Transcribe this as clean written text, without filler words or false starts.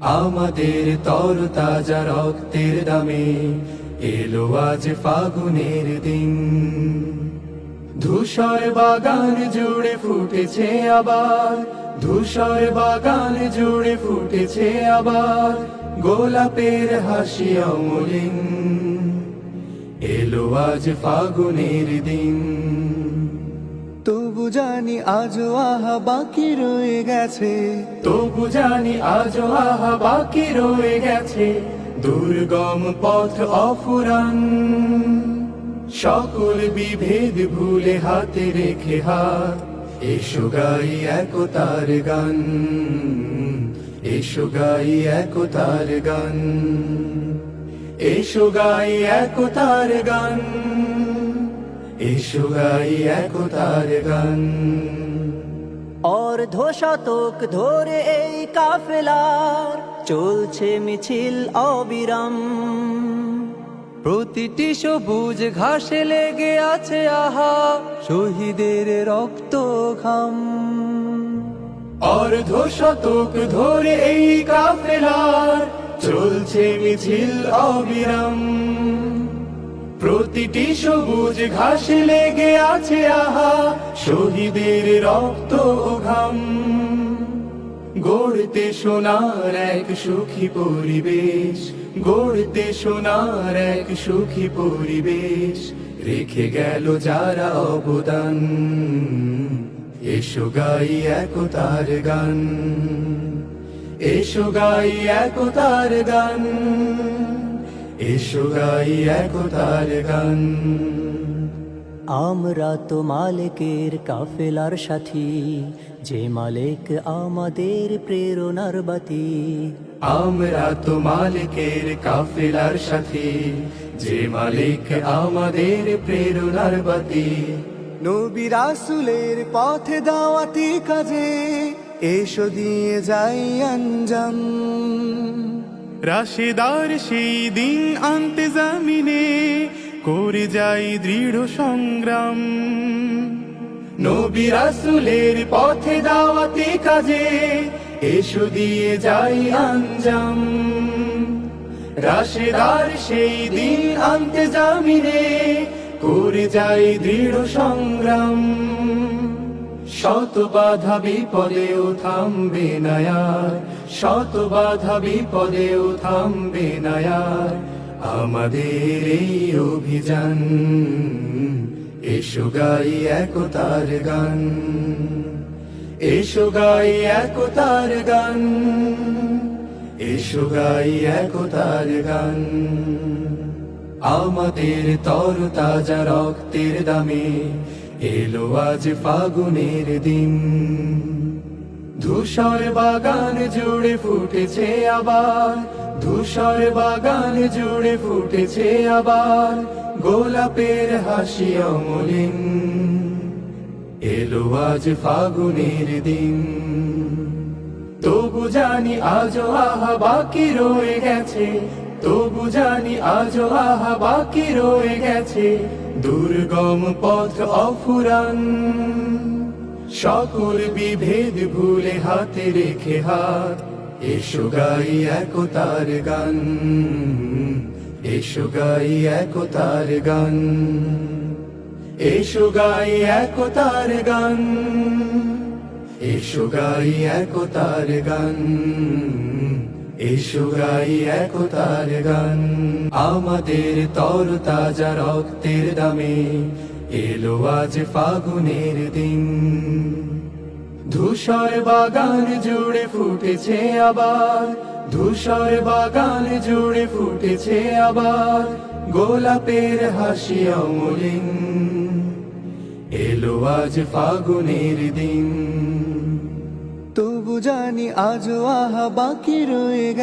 আমাদের তরতাজা রক্তের দামে এলো আজ ফাগুনের দিন। ধূসর বাগান জুড়ে ফুটেছে আবার, ধূসর বাগান জুড়ে ফুটেছে আবার গোলাপের হাসি অমলিন। এলো আজ ফাগুনের দিন। তবু জানি আজও আহা বাকি রয়ে গেছে, তবু জানি আজও আহা বাকি রয়ে গেছে দুর্গম পথ অফুরান। সকল বিভেদ ভুলে হাতে রেখে হাত, এসো গাই একতার গান, এসো গাই একতার গান, এসো গাই একতার গান, এসো গাই একতার গান। অর্ধ শতক ধরে এই কাফেলার চলছে মিছিল অবিরাম। প্রতিটি সবুজ ঘাসে লেগে আছে আহা শহীদের রক্ত ঘাম। অর্ধ শতক ধরে এই কাফেলার চলছে মিছিল অবিরাম। প্রতিটি সবুজ ঘাসে লেগে আছে আহা শহীদের রক্ত ঘাম। গড়তে সোনার এক সুখী পরিবেশ, গড়তে সোনার এক সুখী পরিবেশ রেখে গেল যারা অবদান। এসো গাই একতার গান, এসো গাই একতার গান, এসো গাই একতার গান। আমরা তো মালিকের কাফেলার সাথী, যে মালিক আমাদের প্রেরণার বাতি। আমরা তো মালিকের কাফেলার সাথী, যে মালিক আমাদের প্রেরণার বাতি। নবী রাসূলের পথে দাওয়াতি কাজে এসো দিয়ে যাই আঞ্জাম। রাশেদার সেই দিন আনতে জামিনে করে যাই দৃঢ় সংগ্রাম। নবী রাসূলের পথে দাওয়াতি কাজে এসো দিয়ে যাই আঞ্জাম। রাশেদার সেই দিন আনতে জামিনে করে যাই দৃঢ় সংগ্রাম। শত বাধা বিপদেও থামবে না আর, শত বাধা বিপদেও থামবে না আর আমাদের এই অভিযান। এসো গাই একতার গান, এসো গাই একতার গান, এসো গাই একতার গান। আমাদের তরতাজা রক্তের দামে এলো আজ ফাগুনের দিন। ধূসর বাগান জুড়ে ফুটেছে আবার, ধূসর বাগান জুড়ে ফুটেছে আবার গোলাপের হাসি অমলিন। এলো আজ ফাগুনের দিন। তবু জানি আজও আহা বাকি রয়ে গেছে, তবু জানি আজও আহা বাকি রয়ে গেছে দুর্গম পথ অফুরান। সকল বিভেদ ভুলে হাতে রেখে হাত, এসো গাই একতার গান, এসো গাই একতার গান, এসো গাই একতার গান, এসো গাই একতার গান, এসো গাই একতার গান। আমাদের তরতাজা রক্তের দামে এলো আজ ফাগুনের দিন। ধূসর বাগান জুড়ে ফুটেছে আবার, ধূসর বাগান জুড়ে ফুটেছে আবার গোলাপের হাসি অমলিন। এলো আজ ফাগুনের দিন। তবু জানি আজও আহা বাকি রয়ে গেছে।